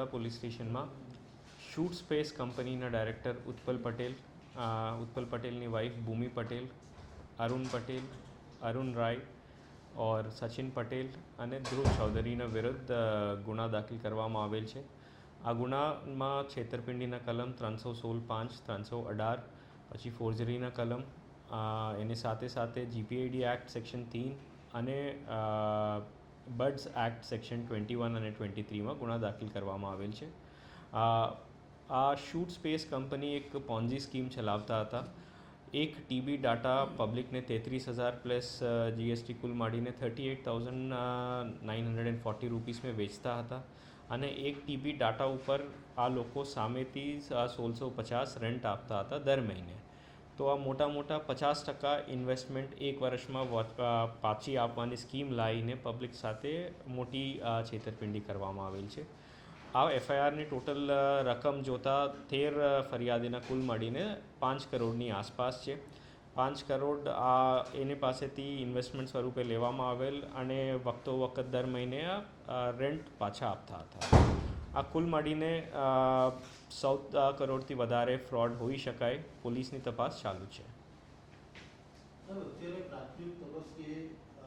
ચોપડા police સ્ટેશનમાં shoot space કંપનીના director Utpal પટેલની વાઇફ ભૂમિ પટેલ, અરુણ પટેલ, અરુણ રાય और સચિન પટેલ અને ધ્રુવ ચૌધરીના વિરુદ્ધ ગુના દાખલ કરવામાં આવેલ છે. આ ગુનામાં છેતરપિંડીના કલમ 316(5), 318, પછી ફોર્જરીના કલમ, એની સાથે સાથે GPID એક્ટ સેક્શન 3 અને બર્ડ્સ એક્ટ સેક્શન 21 અને 23માં ગુના દાખલ કરવામાં આવેલ છે. આ શૂટ સ્પેસ કંપની એક પોન્જી સ્કીમ ચલાવતા હતા. એક ટીબી ડાટા પબ્લિકને 33,000 પ્લસ GST કુલ માંડીને 38,940 રૂપીસમાં વેચતા હતા અને એક ટીબી ડાટા ઉપર આ લોકો સામેથી 1650 રેન્ટ આપતા હતા દર મહિને. તો આ મોટા 50% ઇન્વેસ્ટમેન્ટ એક વર્ષમાં પાછી આપવાની સ્કીમ લાવીને પબ્લિક સાથે મોટી છેતરપિંડી કરવામાં આવેલ છે. આ FIRની ટોટલ રકમ જોતાં 13 ફરિયાદીના કુલ મળીને 5 કરોડની આસપાસ છે. 5 કરોડ એની પાસેથી ઇન્વેસ્ટમેન્ટ સ્વરૂપે લેવામાં આવેલ અને વખત દર મહિને રેન્ટ પાછા આપતા હતા. આ કુલ મળીને 14 કરોડથી વધારે ફ્રોડ હોઈ શકાય. પોલીસની તપાસ ચાલુ છે. અત્યારે પ્રાથમિક તબક્કે